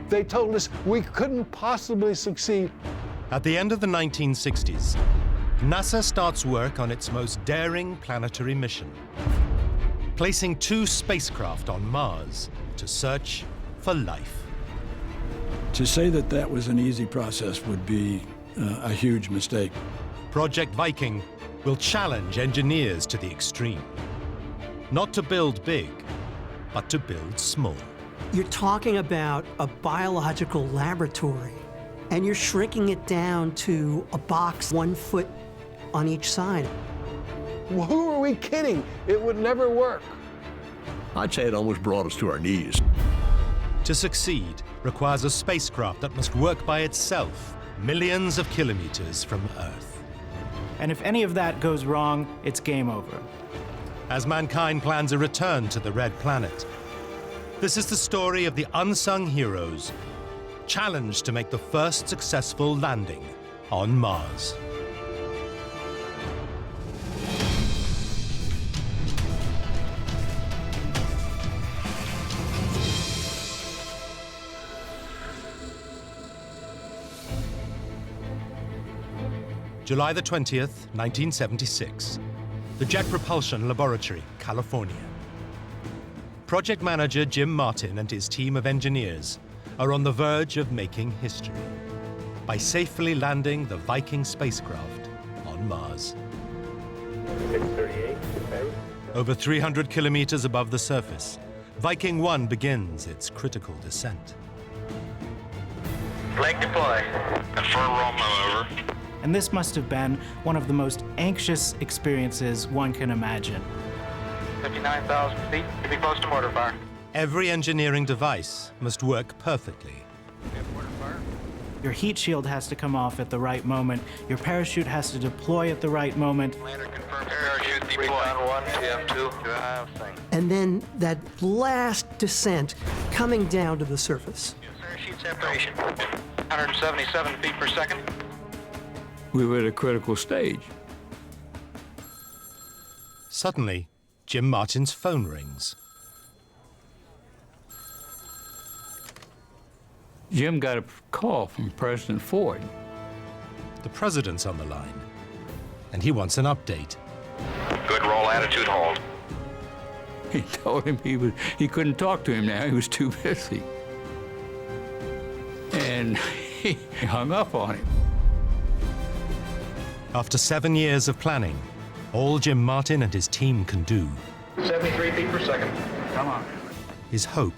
They told us we couldn't possibly succeed. At the end of the 1960s, NASA starts work on its most daring planetary mission, placing 2 spacecraft on Mars to search for life. To say that that was an easy process would be a huge mistake. Project Viking will challenge engineers to the extreme. Not to build big, but to build small. You're talking about a biological laboratory, and you're shrinking it down to a box 1 foot on each side. Who are we kidding? It would never work. I'd say it almost brought us to our knees. To succeed requires a spacecraft that must work by itself, millions of kilometers from Earth. And if any of that goes wrong, it's game over. As mankind plans a return to the Red Planet, this is the story of the unsung heroes challenged to make the first successful landing on Mars. July the 20th, 1976. The Jet Propulsion Laboratory, California. Project manager Jim Martin and his team of engineers are on the verge of making history by safely landing the Viking spacecraft on Mars. Over 300 kilometers above the surface, Viking 1 begins its critical descent. Flag deploy. Confirm roll over. And this must have been one of the most anxious experiences one can imagine. 59,000 feet, to be close to mortar fire. Every engineering device must work perfectly. Mortar fire. Your heat shield has to come off at the right moment. Your parachute has to deploy at the right moment. Lander confirmed parachute deploy. Recon 1, TF2, to the hive thing. And then that last descent coming down to the surface. Parachute separation. 177 feet per second. We were at a critical stage. Suddenly, Jim Martin's phone rings. Jim got a call from President Ford. The president's on the line, and he wants an update. Good roll, attitude hold. He told him he couldn't talk to him now. He was too busy. And he hung up on him. After 7 years of planning, all Jim Martin and his team can do 73 feet per second. Come on. is hope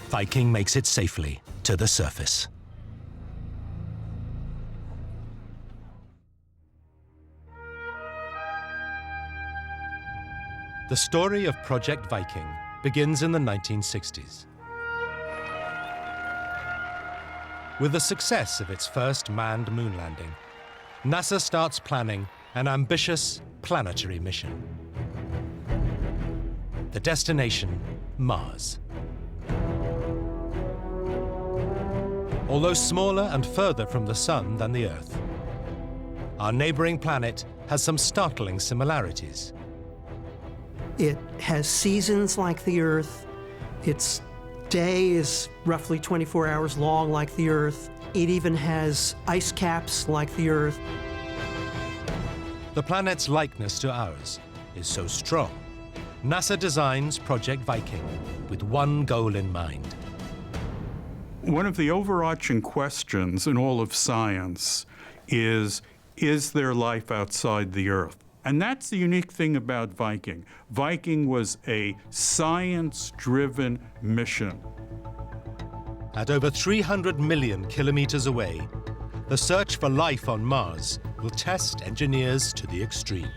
Viking makes it safely to the surface. The story of Project Viking begins in the 1960s. With the success of its first manned moon landing, NASA starts planning an ambitious planetary mission. The destination, Mars. Although smaller and further from the Sun than the Earth, our neighboring planet has some startling similarities. It has seasons like the Earth. Its day is roughly 24 hours long like the Earth. It even has ice caps like the Earth. The planet's likeness to ours is so strong, NASA designs Project Viking with one goal in mind. One of the overarching questions in all of science is there life outside the Earth? And that's the unique thing about Viking. Viking was a science-driven mission. At over 300 million kilometers away, the search for life on Mars will test engineers to the extreme.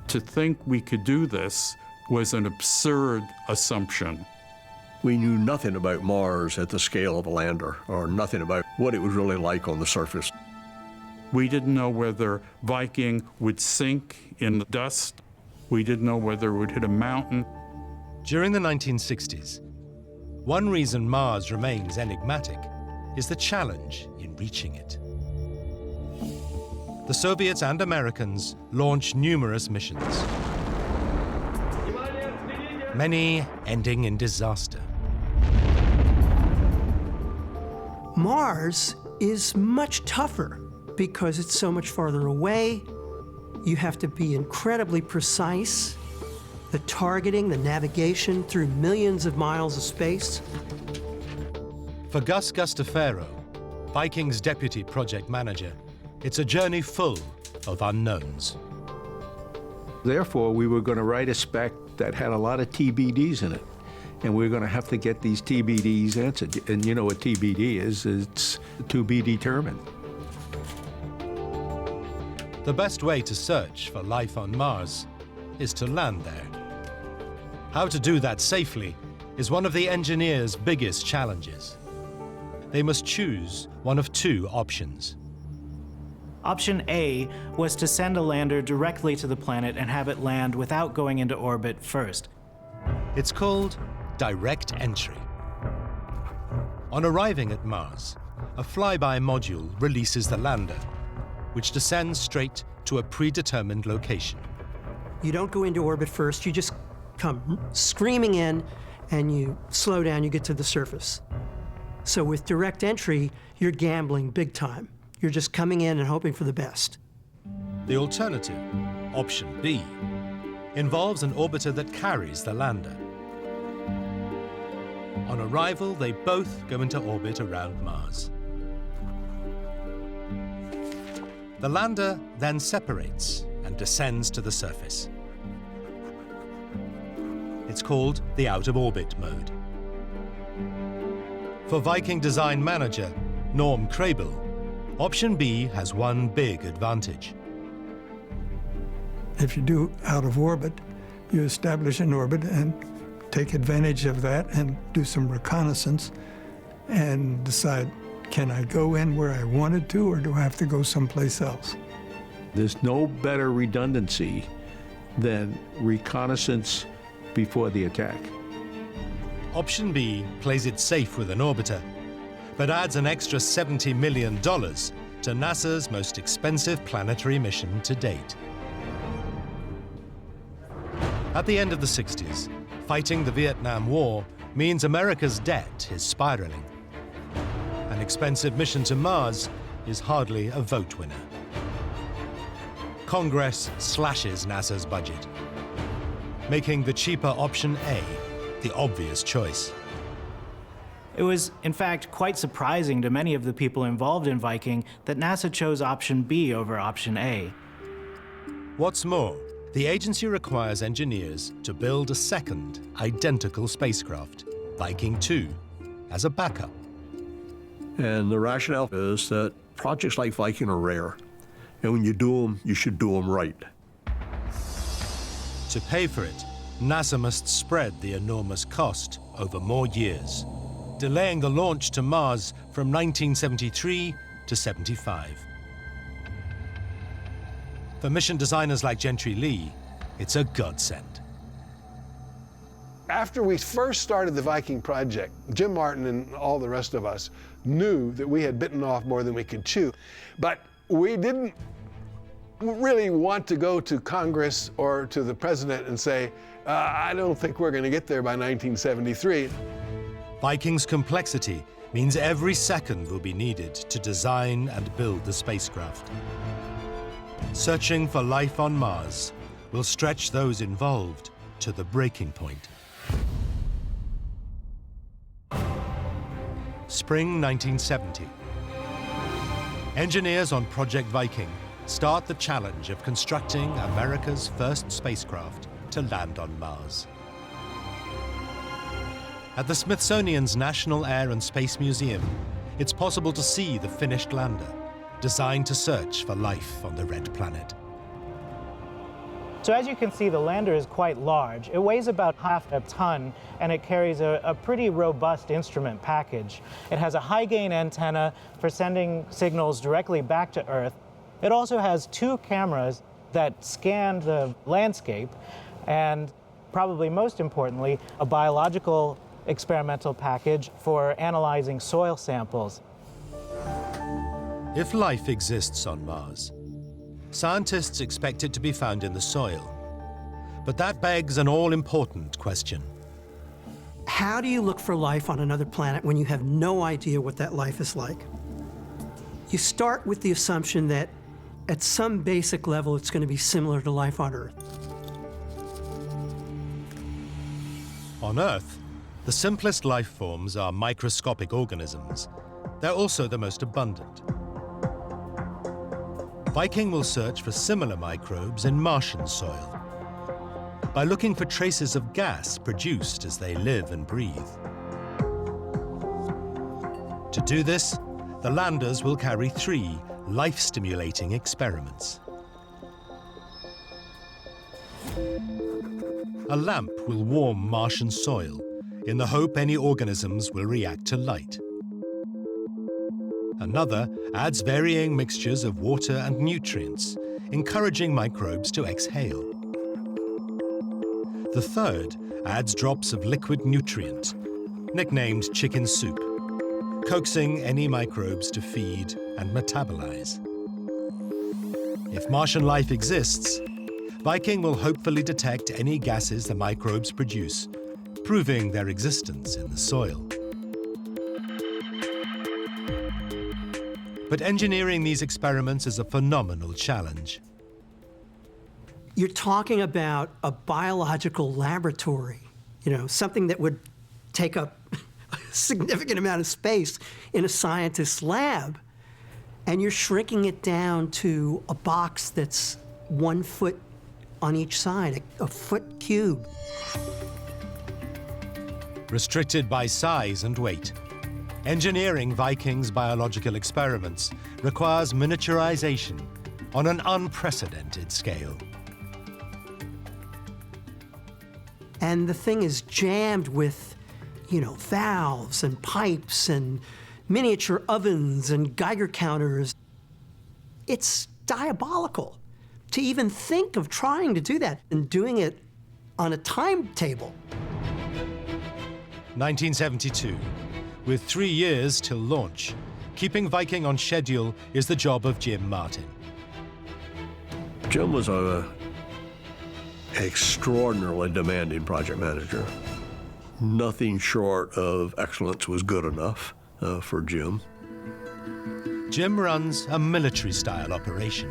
To think we could do this was an absurd assumption. We knew nothing about Mars at the scale of a lander, or nothing about what it was really like on the surface. We didn't know whether Viking would sink in the dust. We didn't know whether it would hit a mountain. During the 1960s, one reason Mars remains enigmatic is the challenge in reaching it. The Soviets and Americans launched numerous missions, many ending in disaster. Mars is much tougher because it's so much farther away. You have to be incredibly precise. The targeting, the navigation through millions of miles of space. For Gus Gustafaro, Viking's deputy project manager, it's a journey full of unknowns. Therefore, we were going to write a spec that had a lot of TBDs in it. And we were going to have to get these TBDs answered. And you know what TBD is? It's to be determined. The best way to search for life on Mars is to land there. How to do that safely is one of the engineers' biggest challenges. They must choose one of two options. Option A was to send a lander directly to the planet and have it land without going into orbit first. It's called direct entry. On arriving at Mars, a flyby module releases the lander, which descends straight to a predetermined location. You don't go into orbit first, you just come screaming in and you slow down, you get to the surface. So with direct entry, you're gambling big time. You're just coming in and hoping for the best. The alternative, option B, involves an orbiter that carries the lander. On arrival, they both go into orbit around Mars. The lander then separates and descends to the surface. It's called the out-of-orbit mode. For Viking design manager Norm Krabel, option B has one big advantage. If you do out of orbit, you establish an orbit and take advantage of that and do some reconnaissance and decide, can I go in where I wanted to, or do I have to go someplace else? There's no better redundancy than reconnaissance before the attack. Option B plays it safe with an orbiter, but adds an extra $70 million to NASA's most expensive planetary mission to date. At the end of the 60s, fighting the Vietnam War means America's debt is spiraling. An expensive mission to Mars is hardly a vote winner. Congress slashes NASA's budget, making the cheaper option A the obvious choice. It was, in fact, quite surprising to many of the people involved in Viking that NASA chose option B over option A. What's more, the agency requires engineers to build a second, identical spacecraft, Viking 2, as a backup. And the rationale is that projects like Viking are rare. And when you do them, you should do them right. To pay for it, NASA must spread the enormous cost over more years, delaying the launch to Mars from 1973 to 75. For mission designers like Gentry Lee, it's a godsend. After we first started the Viking project, Jim Martin and all the rest of us knew that we had bitten off more than we could chew. But we didn't really want to go to Congress or to the president and say, I don't think we're going to get there by 1973. Viking's complexity means every second will be needed to design and build the spacecraft. Searching for life on Mars will stretch those involved to the breaking point. Spring 1970. Engineers on Project Viking start the challenge of constructing America's first spacecraft to land on Mars. At the Smithsonian's National Air and Space Museum, it's possible to see the finished lander, designed to search for life on the red planet. So as you can see, the lander is quite large. It weighs about half a ton, and it carries a pretty robust instrument package. It has a high-gain antenna for sending signals directly back to Earth. It also has two cameras that scan the landscape, and probably most importantly, a biological experimental package for analyzing soil samples. If life exists on Mars, scientists expect it to be found in the soil. But that begs an all-important question. How do you look for life on another planet when you have no idea what that life is like? You start with the assumption that at some basic level, it's going to be similar to life on Earth. On Earth, the simplest life forms are microscopic organisms. They're also the most abundant. Viking will search for similar microbes in Martian soil by looking for traces of gas produced as they live and breathe. To do this, the landers will carry 3 life-stimulating experiments. A lamp will warm Martian soil in the hope any organisms will react to light. Another adds varying mixtures of water and nutrients, encouraging microbes to exhale. The third adds drops of liquid nutrient, nicknamed chicken soup, coaxing any microbes to feed and metabolize. If Martian life exists, Viking will hopefully detect any gases the microbes produce, proving their existence in the soil. But engineering these experiments is a phenomenal challenge. You're talking about a biological laboratory, something that would take up a significant amount of space in a scientist's lab, and you're shrinking it down to a box that's 1 foot on each side, a foot cube. Restricted by size and weight, engineering Viking's biological experiments requires miniaturization on an unprecedented scale. And the thing is jammed with, valves and pipes and miniature ovens and Geiger counters. It's diabolical to even think of trying to do that and doing it on a timetable. 1972. With 3 years till launch, keeping Viking on schedule is the job of Jim Martin. Jim was an extraordinarily demanding project manager. Nothing short of excellence was good enough for Jim. Jim runs a military-style operation,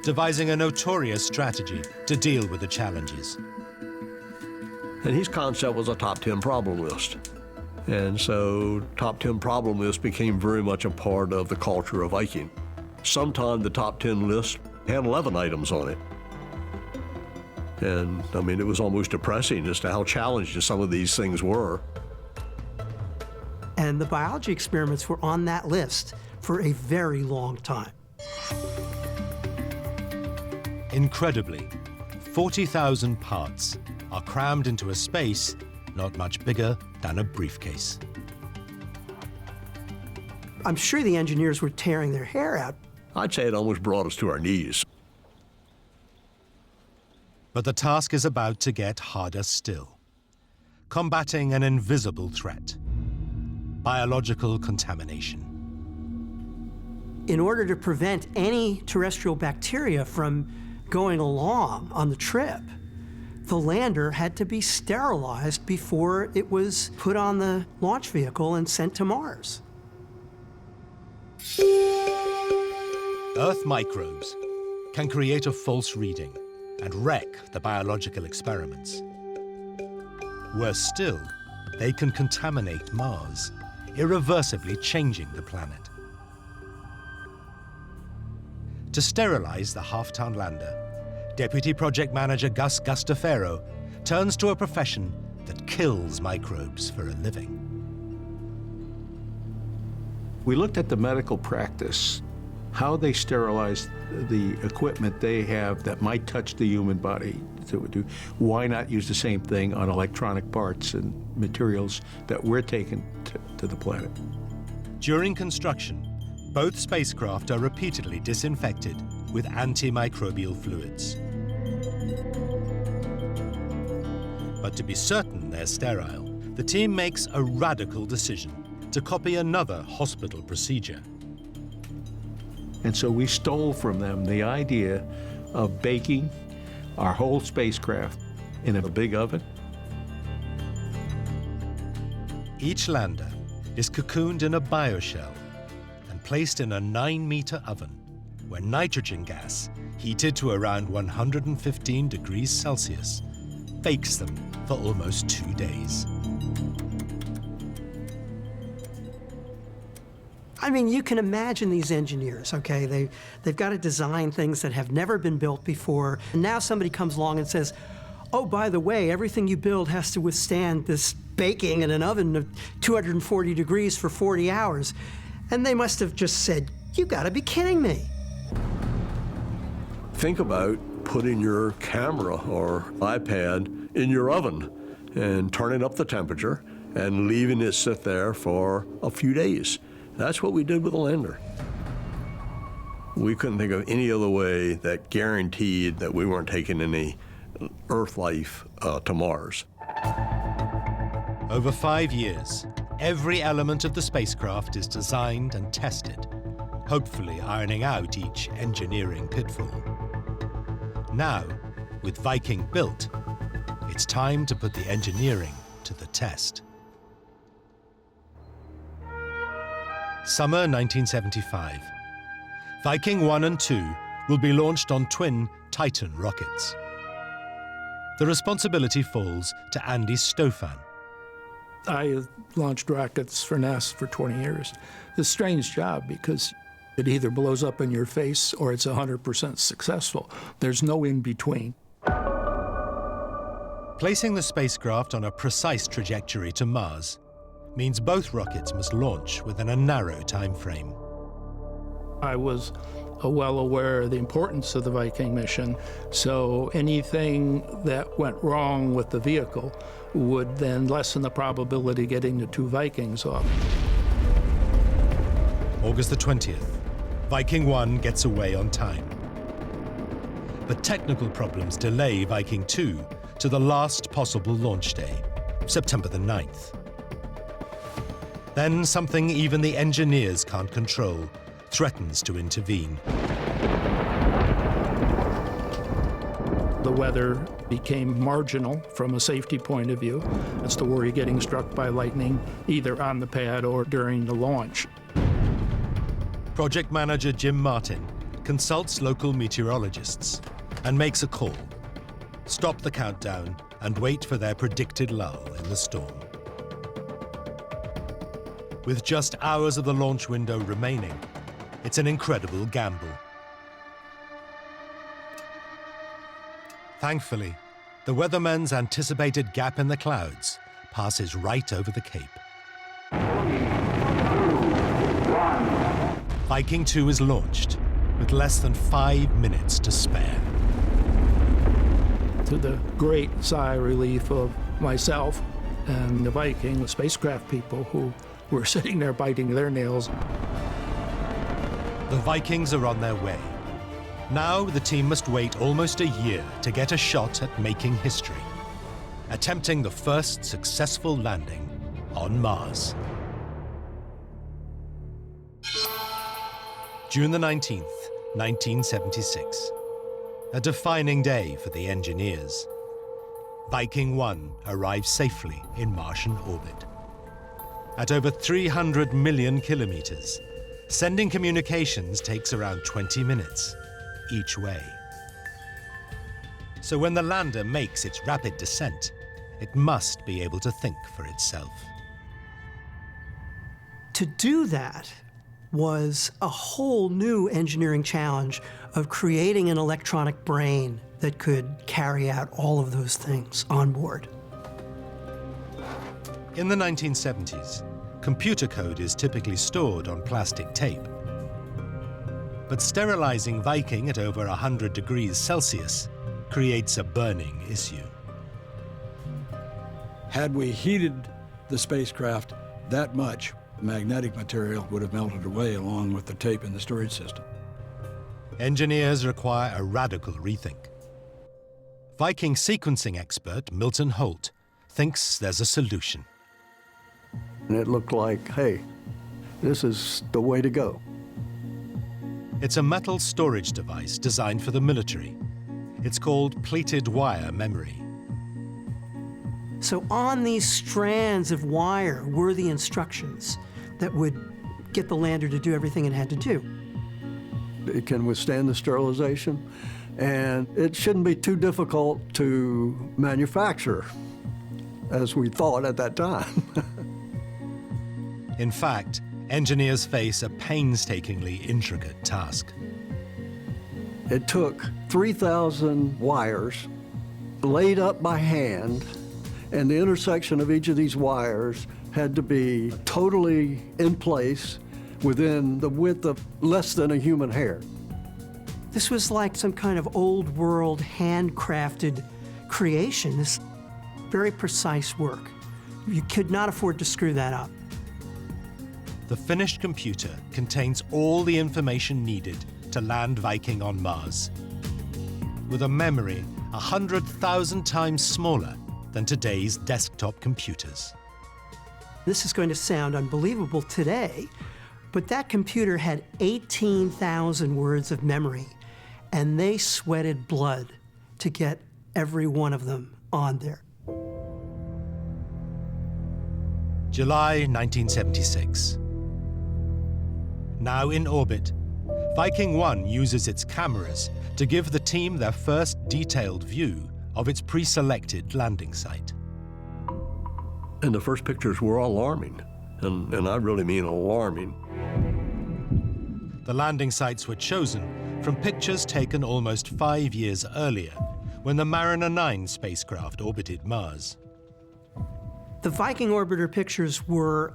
devising a notorious strategy to deal with the challenges. And his concept was a top 10 problem list. And so top 10 problem list became very much a part of the culture of Viking. Sometimes the top 10 list had 11 items on it. And I mean, it was almost depressing as to how challenging some of these things were. And the biology experiments were on that list for a very long time. Incredibly, 40,000 parts are crammed into a space not much bigger than a briefcase. I'm sure the engineers were tearing their hair out. I'd say it almost brought us to our knees. But the task is about to get harder still. Combating an invisible threat, biological contamination. In order to prevent any terrestrial bacteria from going along on the trip, the lander had to be sterilized before it was put on the launch vehicle and sent to Mars. Earth microbes can create a false reading and wreck the biological experiments. Worse still, they can contaminate Mars, irreversibly changing the planet. To sterilize the half-ton lander, Deputy Project Manager Gus Gustafaro turns to a profession that kills microbes for a living. We looked at the medical practice, how they sterilize the equipment they have that might touch the human body. Why not use the same thing on electronic parts and materials that we're taking to the planet? During construction, both spacecraft are repeatedly disinfected with antimicrobial fluids. But to be certain they're sterile, the team makes a radical decision to copy another hospital procedure. And so we stole from them the idea of baking our whole spacecraft in a big oven. Each lander is cocooned in a bioshell and placed in a 9-meter oven where nitrogen gas, heated to around 115 degrees Celsius, bakes them for almost 2 days. I mean, you can imagine these engineers, okay? They've got to design things that have never been built before. And now somebody comes along and says, oh, by the way, everything you build has to withstand this baking in an oven of 240 degrees for 40 hours. And they must have just said, you gotta be kidding me. Think about putting your camera or iPad in your oven and turning up the temperature and leaving it sit there for a few days. That's what we did with the lander. We couldn't think of any other way that guaranteed that we weren't taking any Earth life to Mars. Over 5 years, every element of the spacecraft is designed and tested, hopefully ironing out each engineering pitfall. Now, with Viking built, it's time to put the engineering to the test. Summer 1975. Viking 1 and 2 will be launched on twin Titan rockets. The responsibility falls to Andy Stofan. I launched rockets for NASA for 20 years. It's a strange job because it either blows up in your face or it's 100% successful. There's no in between. Placing the spacecraft on a precise trajectory to Mars means both rockets must launch within a narrow time frame. I was well aware of the importance of the Viking mission, so anything that went wrong with the vehicle would then lessen the probability of getting the 2 Vikings off. August the 20th, Viking 1 gets away on time. But technical problems delay Viking 2 to the last possible launch day, September the 9th. Then something even the engineers can't control threatens to intervene. The weather became marginal from a safety point of view. That's to worry getting struck by lightning either on the pad or during the launch. Project manager Jim Martin consults local meteorologists and makes a call. Stop the countdown and wait for their predicted lull in the storm. With just hours of the launch window remaining, it's an incredible gamble. Thankfully, the weatherman's anticipated gap in the clouds passes right over the Cape. 3, 2, 1. Viking 2 is launched with less than 5 minutes to spare. To the great sigh of relief of myself and the Viking, the spacecraft people who were sitting there biting their nails. The Vikings are on their way. Now the team must wait almost a year to get a shot at making history, attempting the first successful landing on Mars. June the 19th, 1976. A defining day for the engineers. Viking 1 arrives safely in Martian orbit. At over 300 million kilometers, sending communications takes around 20 minutes each way. So when the lander makes its rapid descent, it must be able to think for itself. To do that was a whole new engineering challenge of creating an electronic brain that could carry out all of those things on board. In the 1970s, computer code is typically stored on plastic tape. But sterilizing Viking at over 100 degrees Celsius creates a burning issue. Had we heated the spacecraft that much, magnetic material would have melted away along with the tape in the storage system. Engineers require a radical rethink. Viking sequencing expert Milton Holt thinks there's a solution. And it looked like, hey, this is the way to go. It's a metal storage device designed for the military. It's called plated wire memory. So on these strands of wire were the instructions that would get the lander to do everything it had to do. It can withstand the sterilization, and it shouldn't be too difficult to manufacture, as we thought at that time. In fact, engineers face a painstakingly intricate task. It took 3,000 wires laid up by hand, and the intersection of each of these wires had to be totally in place within the width of less than a human hair. This was like some kind of old world handcrafted creation, this very precise work. You could not afford to screw that up. The finished computer contains all the information needed to land Viking on Mars, with a memory 100,000 times smaller than today's desktop computers. This is going to sound unbelievable today, but that computer had 18,000 words of memory, and they sweated blood to get every one of them on there. July 1976. Now in orbit, Viking 1 uses its cameras to give the team their first detailed view of its pre-selected landing site. And the first pictures were alarming, and I really mean alarming. The landing sites were chosen from pictures taken almost 5 years earlier, when the Mariner 9 spacecraft orbited Mars. The Viking orbiter pictures were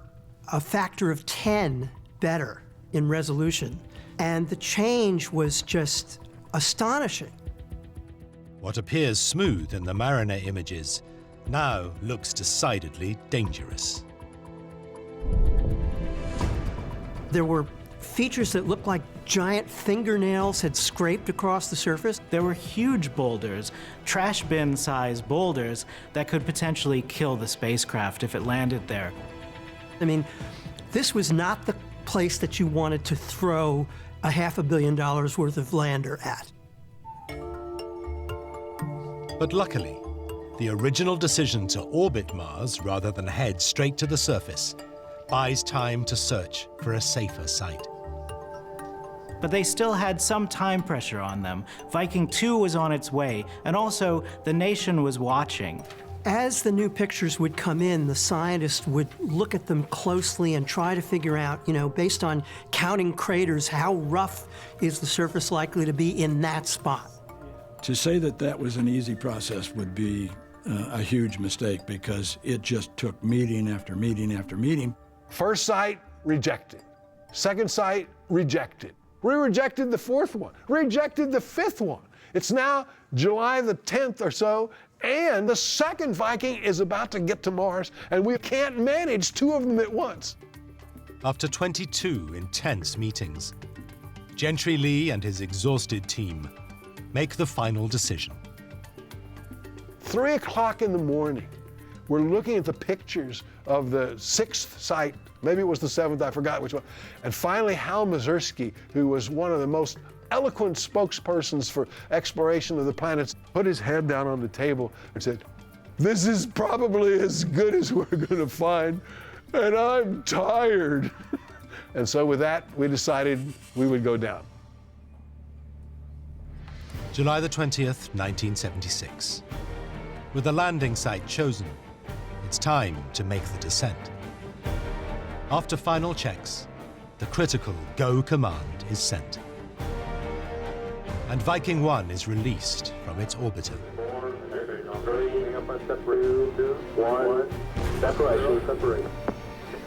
a factor of 10 better in resolution, and the change was just astonishing. What appears smooth in the Mariner images now looks decidedly dangerous. There were features that looked like giant fingernails had scraped across the surface. There were huge boulders, trash bin-sized boulders, that could potentially kill the spacecraft if it landed there. I mean, this was not the place that you wanted to throw a $500 million worth of lander at. But luckily, the original decision to orbit Mars rather than head straight to the surface buys time to search for a safer site. But they still had some time pressure on them. Viking 2 was on its way, and also the nation was watching. As the new pictures would come in, the scientists would look at them closely and try to figure out, based on counting craters, how rough is the surface likely to be in that spot. To say that that was an easy process would be a huge mistake, because it just took meeting after meeting after meeting. First site, rejected. Second site, rejected. We rejected the fourth one, rejected the fifth one. It's now July the 10th or so, and the second Viking is about to get to Mars, and we can't manage two of them at once. After 22 intense meetings, Gentry Lee and his exhausted team make the final decision. 3 o'clock in the morning, we're looking at the pictures of the sixth site, maybe it was the seventh, I forgot which one, and finally Hal Mazursky, who was one of the most eloquent spokespersons for exploration of the planets, put his head down on the table and said, "This is probably as good as we're going to find, and I'm tired." And so with that, we decided we would go down. July the 20th, 1976. With the landing site chosen, it's time to make the descent. After final checks, the critical go command is sent. And Viking 1 is released from its orbiter.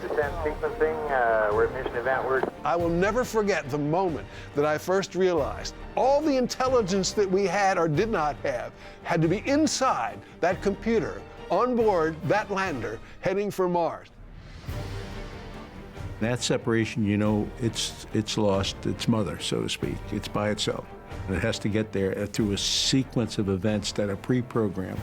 Descent sequencing, we're at mission eventward. I will never forget the moment that I first realized all the intelligence that we had or did not have had to be inside that computer, on board that lander, heading for Mars. That separation, it's lost its mother, so to speak. It's by itself. It has to get there through a sequence of events that are pre-programmed.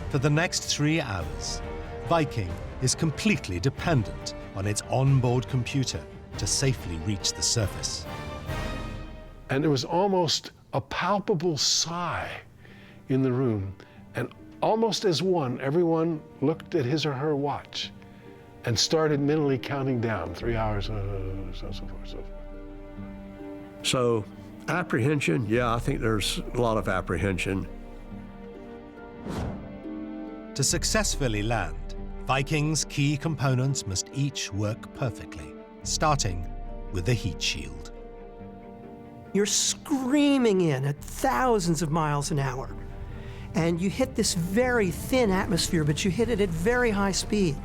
For the next 3 hours, Viking is completely dependent on its onboard computer to safely reach the surface. And there was almost a palpable sigh in the room, and almost as one, everyone looked at his or her watch and started mentally counting down 3 hours, so forth, so forth. So, apprehension, yeah, I think there's a lot of apprehension. To successfully land, Viking's key components must each work perfectly, starting with the heat shield. You're screaming in at thousands of miles an hour, and you hit this very thin atmosphere, but you hit it at very high speed.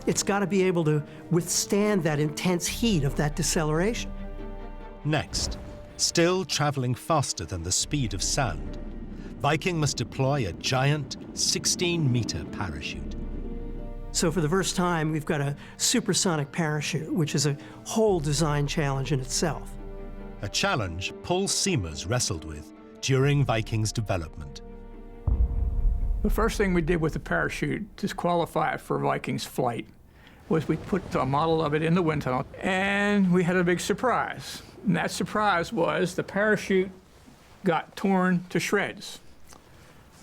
It's got to be able to withstand that intense heat of that deceleration. Next, still traveling faster than the speed of sound, Viking must deploy a giant 16-meter parachute. So for the first time, we've got a supersonic parachute, which is a whole design challenge in itself. A challenge Paul Seamers wrestled with during Viking's development. The first thing we did with the parachute to qualify for Viking's flight was we put a model of it in the wind tunnel, and we had a big surprise. And that surprise was the parachute got torn to shreds.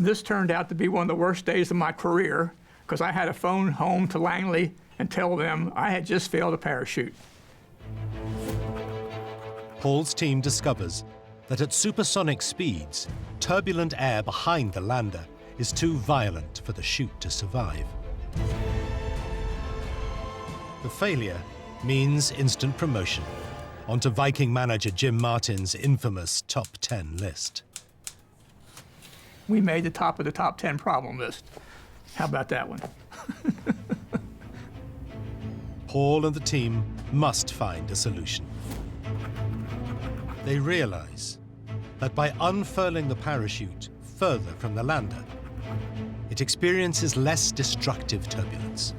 This turned out to be one of the worst days of my career, because I had to phone home to Langley and tell them I had just failed a parachute. Paul's team discovers that at supersonic speeds, turbulent air behind the lander is too violent for the chute to survive. The failure means instant promotion onto Viking manager Jim Martin's infamous top 10 list. We made the top of the top 10 problem list. How about that one? Paul and the team must find a solution. They realize that by unfurling the parachute further from the lander, it experiences less destructive turbulence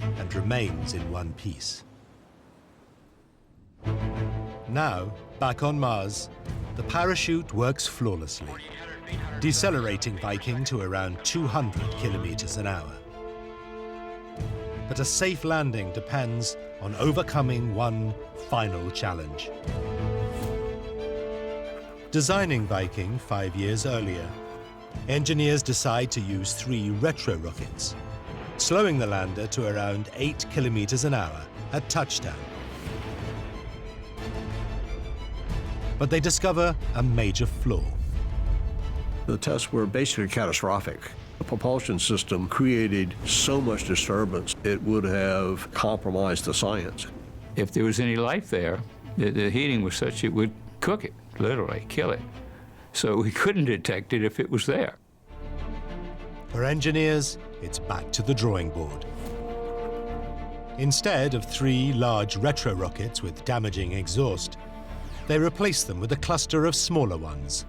and remains in one piece. Now, back on Mars, the parachute works flawlessly, decelerating Viking to around 200 kilometers an hour. But a safe landing depends on overcoming one final challenge. Designing Viking 5 years earlier, engineers decide to use 3 retro rockets, slowing the lander to around 8 kilometers an hour at touchdown. But they discover a major flaw. The tests were basically catastrophic. The propulsion system created so much disturbance, it would have compromised the science. If there was any life there, the heating was such it would cook it, literally kill it. So we couldn't detect it if it was there. For engineers, it's back to the drawing board. Instead of 3 large retro rockets with damaging exhaust, they replace them with a cluster of smaller ones,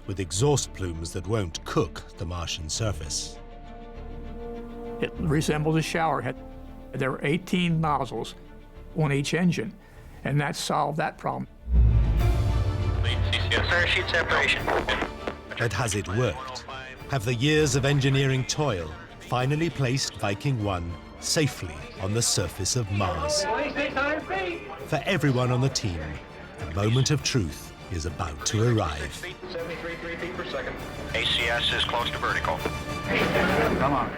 with exhaust plumes that won't cook the Martian surface. It resembled a shower head. There were 18 nozzles on each engine, and that solved that problem. Parachute separation. But has it worked? Have the years of engineering toil finally placed Viking 1 safely on the surface of Mars? For everyone on the team, the moment of truth is about to arrive. 73 feet per second. ACS is close to vertical. Come on.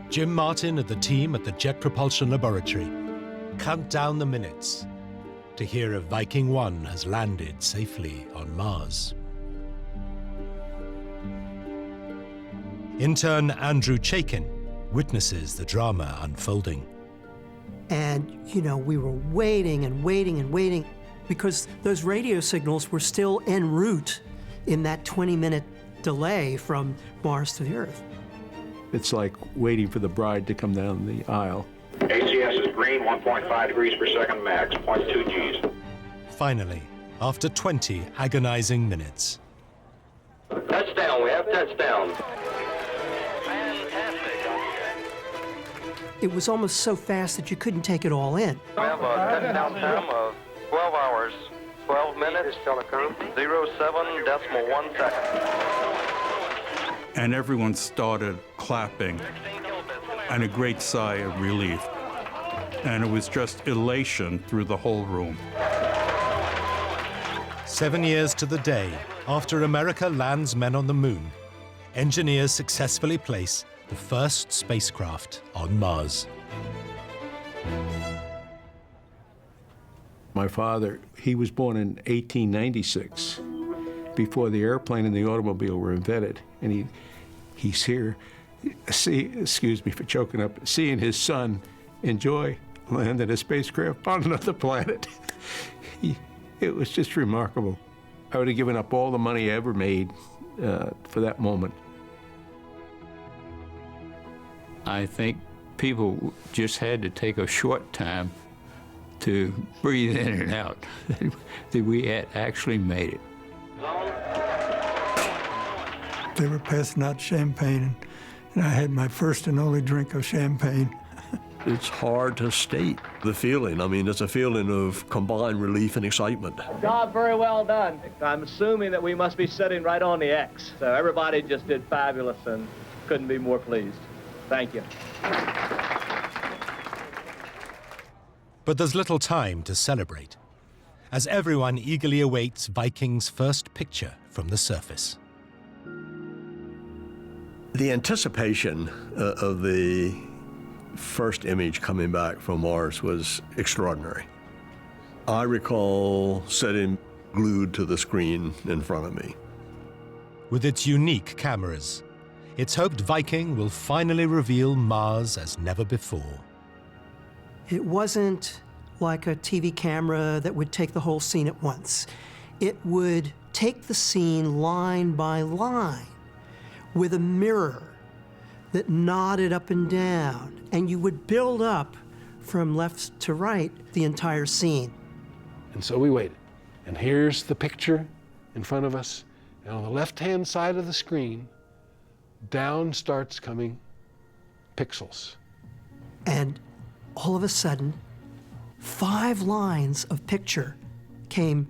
Jim Martin and the team at the Jet Propulsion Laboratory count down the minutes to hear if Viking 1 has landed safely on Mars. Intern Andrew Chaikin witnesses the drama unfolding. And, you know, we were waiting and waiting and waiting because those radio signals were still en route in that 20-minute delay from Mars to the Earth. It's like waiting for the bride to come down the aisle. ACS is green, 1.5 degrees per second max, 0.2 Gs. Finally, after 20 agonizing minutes, Touchdown, we have touchdown. It was almost so fast that you couldn't take it all in. We have a touchdown time of 12 hours, 12 minutes, 0.7 second. And everyone started clapping, and a great sigh of relief. And it was just elation through the whole room. 7 years to the day after America lands men on the moon, engineers successfully place the first spacecraft on Mars. My father, he was born in 1896, before the airplane and the automobile were invented. And he's here, excuse me for choking up, seeing his son enjoy landing a spacecraft on another planet. It was just remarkable. I would have given up all the money I ever made for that moment. I think people just had to take a short time to breathe in and out that we had actually made it. They were passing out champagne, and I had my first and only drink of champagne. It's hard to state the feeling. I mean, it's a feeling of combined relief and excitement. Job very well done. I'm assuming that we must be sitting right on the X. So everybody just did fabulous and couldn't be more pleased. Thank you. But there's little time to celebrate, as everyone eagerly awaits Viking's first picture from the surface. The anticipation of the first image coming back from Mars was extraordinary. I recall sitting glued to the screen in front of me. With its unique cameras, it's hoped Viking will finally reveal Mars as never before. It wasn't like a TV camera that would take the whole scene at once. It would take the scene line by line with a mirror that nodded up and down, and you would build up from left to right the entire scene. And so we waited. And here's the picture in front of us. And on the left-hand side of the screen, down starts coming pixels. And all of a sudden, 5 lines of picture came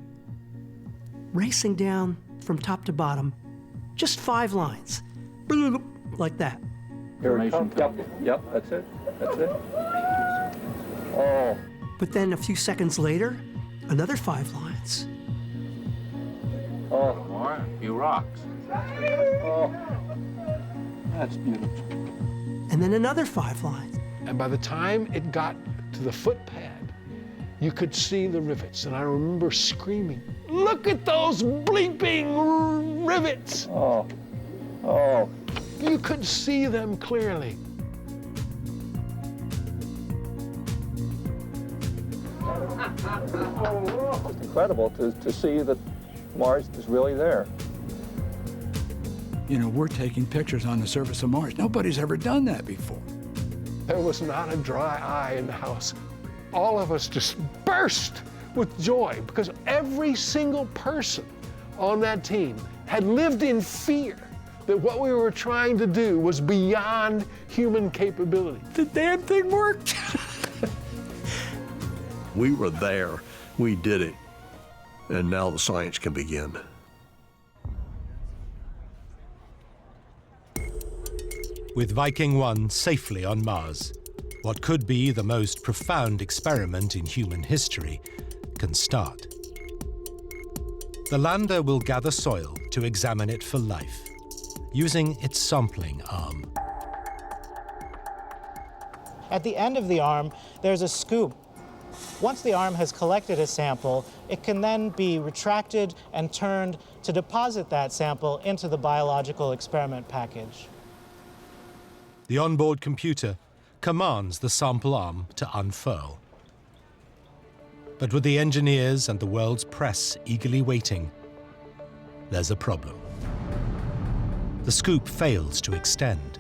racing down from top to bottom. Just 5 lines, like that. Here it comes. Yep, that's it. That's it. Oh. But then a few seconds later, another 5 lines. Oh, more. A few rocks. Oh. That's beautiful. And then another 5 lines. And by the time it got to the footpad, you could see the rivets. And I remember screaming, "Look at those bleeping rivets!" Oh. Oh. You could see them clearly. It's incredible to see that Mars is really there. You know, we're taking pictures on the surface of Mars. Nobody's ever done that before. There was not a dry eye in the house. All of us just burst with joy because every single person on that team had lived in fear that what we were trying to do was beyond human capability. The damn thing worked. We were there, we did it, and now the science can begin. With Viking 1 safely on Mars, what could be the most profound experiment in human history can start. The lander will gather soil to examine it for life, using its sampling arm. At the end of the arm, there's a scoop. Once the arm has collected a sample, it can then be retracted and turned to deposit that sample into the biological experiment package. The onboard computer commands the sample arm to unfurl. But with the engineers and the world's press eagerly waiting, there's a problem. The scoop fails to extend.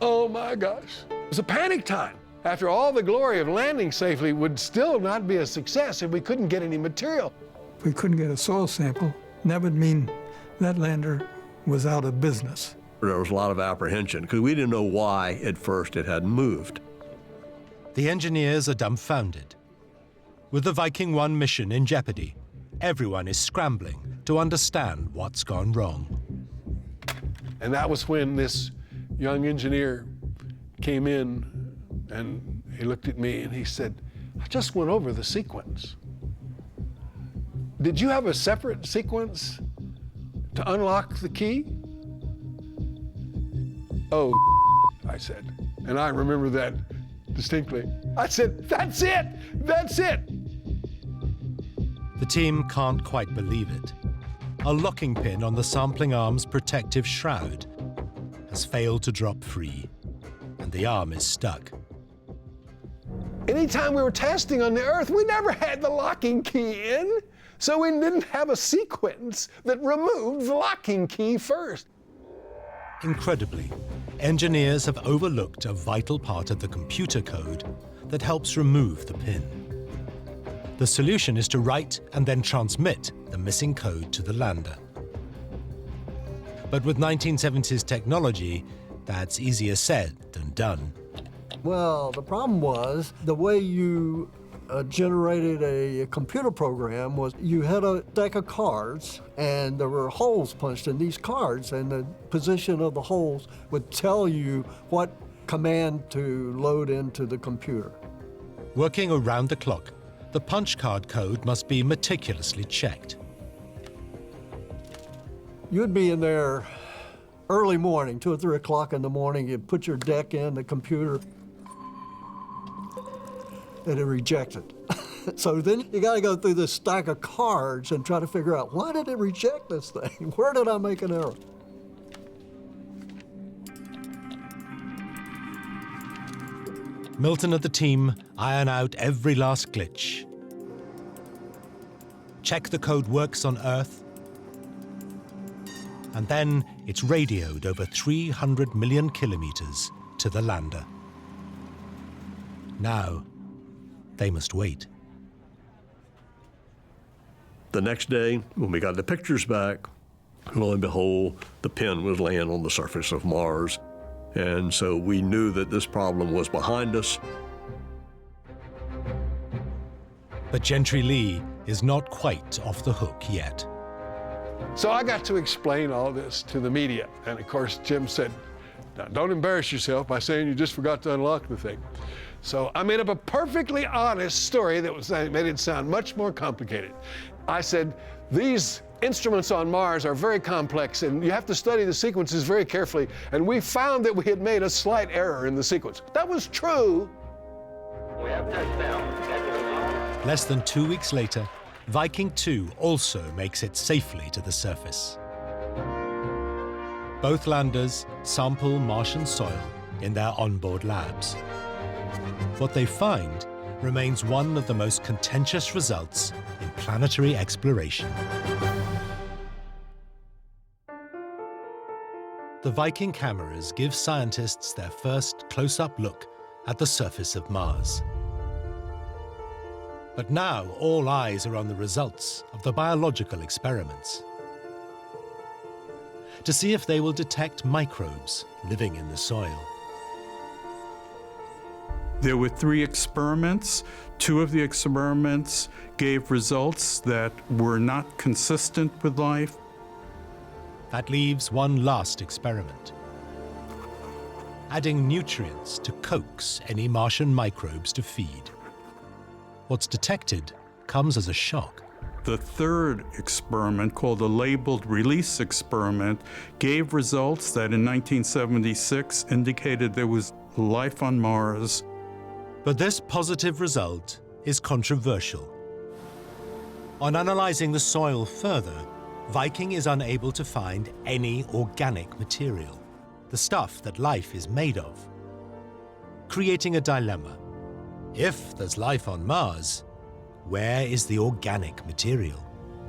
Oh my gosh, it was a panic time. After all the glory of landing safely would still not be a success if we couldn't get any material. If we couldn't get a soil sample, that would mean that lander was out of business. There was a lot of apprehension because we didn't know why at first it hadn't moved. The engineers are dumbfounded. With the Viking 1 mission in jeopardy, everyone is scrambling to understand what's gone wrong. And that was when this young engineer came in and he looked at me and he said, "I just went over the sequence. did you have a separate sequence to unlock the key? Oh, I said, and I remember that distinctly. I said, that's it, that's it. The team can't quite believe it. A locking pin on the sampling arm's protective shroud has failed to drop free, and the arm is stuck. Anytime we were testing on the Earth, we never had the locking key in, so we didn't have a sequence that removed the locking key first. Incredibly, engineers have overlooked a vital part of the computer code that helps remove the pin. The solution is to write and then transmit the missing code to the lander. But with 1970s technology, that's easier said than done. Well, the problem was the way you generated a computer program was you had a deck of cards and there were holes punched in these cards, and the position of the holes would tell you what command to load into the computer. Working around the clock, the punch card code must be meticulously checked. You'd be in there early morning, 2 or 3 o'clock in the morning, you'd put your deck in the computer, and it rejected. So then you gotta go through this stack of cards and try to figure out, why did it reject this thing? Where did I make an error? Milton and the team iron out every last glitch. Check the code works on Earth. And then it's radioed over 300 million kilometers to the lander. Now, they must wait. The next day, when we got the pictures back, lo and behold, the pin was laying on the surface of Mars. And so we knew that this problem was behind us. But Gentry Lee is not quite off the hook yet. So I got to explain all this to the media. And of course, Jim said, now, don't embarrass yourself by saying you just forgot to unlock the thing. So I made up a perfectly honest story that made it sound much more complicated. I said, these instruments on Mars are very complex, and you have to study the sequences very carefully. And we found that we had made a slight error in the sequence. That was true. We have touchdown. Less than 2 weeks later, Viking 2 also makes it safely to the surface. Both landers sample Martian soil in their onboard labs. What they find remains one of the most contentious results in planetary exploration. The Viking cameras give scientists their first close-up look at the surface of Mars. But now all eyes are on the results of the biological experiments to see if they will detect microbes living in the soil. There were 3 experiments. 2 of the experiments gave results that were not consistent with life. That leaves one last experiment. Adding nutrients to coax any Martian microbes to feed. What's detected comes as a shock. The 3rd experiment, called the labeled release experiment, gave results that in 1976 indicated there was life on Mars. But this positive result is controversial. On analyzing the soil further, Viking is unable to find any organic material, the stuff that life is made of, creating a dilemma. If there's life on Mars, where is the organic material?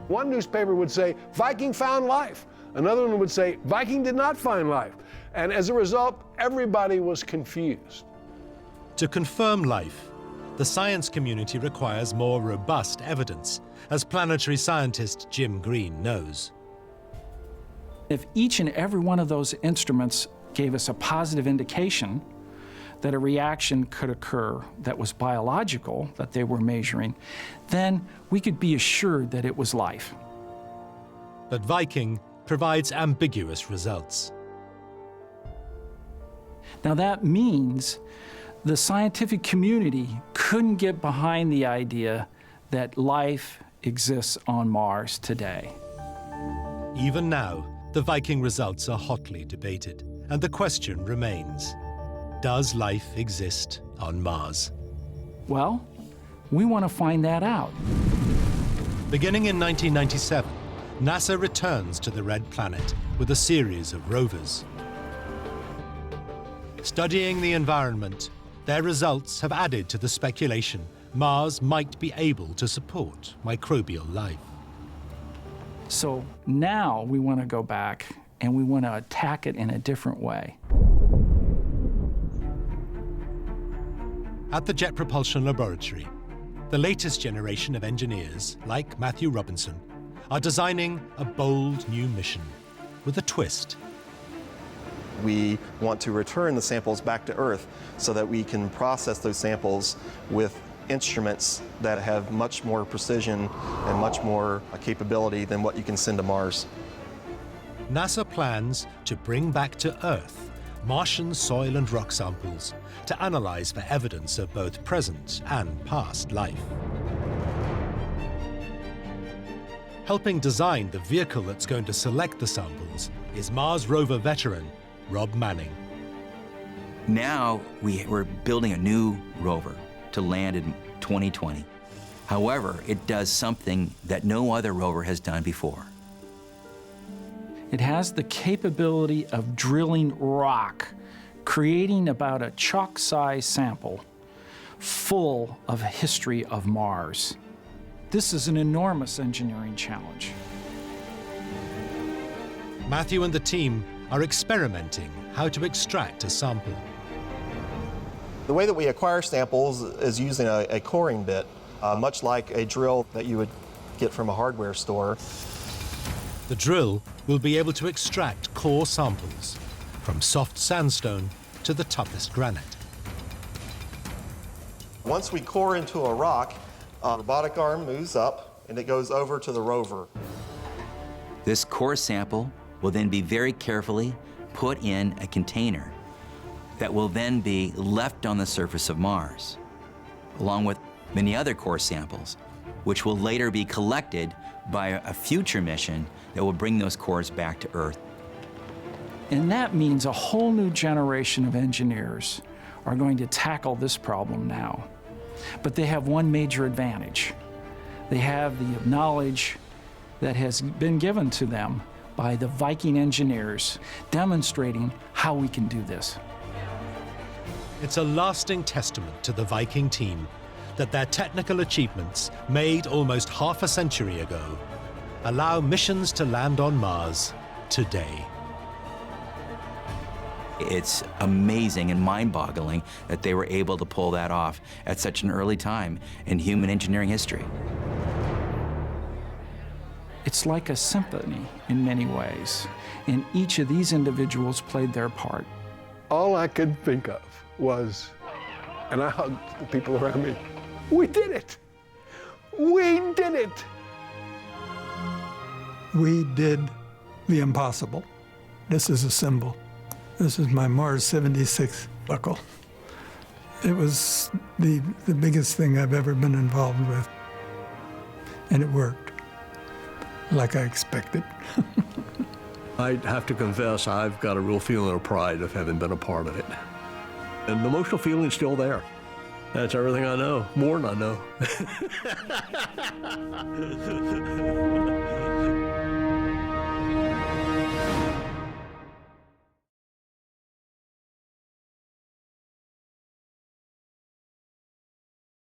One newspaper would say, Viking found life. Another one would say, Viking did not find life. And as a result, everybody was confused. To confirm life, the science community requires more robust evidence, as planetary scientist Jim Green knows. If each and every one of those instruments gave us a positive indication that a reaction could occur that was biological, that they were measuring, then we could be assured that it was life. But Viking provides ambiguous results. Now that means the scientific community couldn't get behind the idea that life exists on Mars today. Even now, the Viking results are hotly debated, and the question remains, does life exist on Mars? Well, we want to find that out. Beginning in 1997, NASA returns to the Red Planet with a series of rovers. Studying the environment, their results have added to the speculation Mars might be able to support microbial life. So now we want to go back and we want to attack it in a different way. At the Jet Propulsion Laboratory, the latest generation of engineers, like Matthew Robinson, are designing a bold new mission with a twist. We want to return the samples back to Earth so that we can process those samples with instruments that have much more precision and much more capability than what you can send to Mars. NASA plans to bring back to Earth Martian soil and rock samples to analyze for evidence of both present and past life. Helping design the vehicle that's going to select the samples is Mars rover veteran Rob Manning. Now we're building a new rover to land in 2020. However, it does something that no other rover has done before. It has the capability of drilling rock, creating about a chalk-sized sample full of a history of Mars. This is an enormous engineering challenge. Matthew and the team are experimenting how to extract a sample. The way that we acquire samples is using a coring bit, much like a drill that you would get from a hardware store. The drill will be able to extract core samples from soft sandstone to the toughest granite. Once we core into a rock, a robotic arm moves up and it goes over to the rover. This core sample will then be very carefully put in a container that will then be left on the surface of Mars, along with many other core samples, which will later be collected by a future mission that will bring those cores back to Earth. And that means a whole new generation of engineers are going to tackle this problem now. But they have one major advantage. They have the knowledge that has been given to them by the Viking engineers, demonstrating how we can do this. It's a lasting testament to the Viking team that their technical achievements, made almost half a century ago, allow missions to land on Mars today. It's amazing and mind-boggling that they were able to pull that off at such an early time in human engineering history. It's like a symphony in many ways, and each of these individuals played their part. All I could think of was, and I hugged the people around me, we did it! We did it! We did the impossible. This is a symbol. This is my Mars 76 buckle. It was the biggest thing I've ever been involved with. And it worked, like I expected. I have to confess, I've got a real feeling of pride of having been a part of it. And the emotional feeling's still there. That's everything I know, more than I know.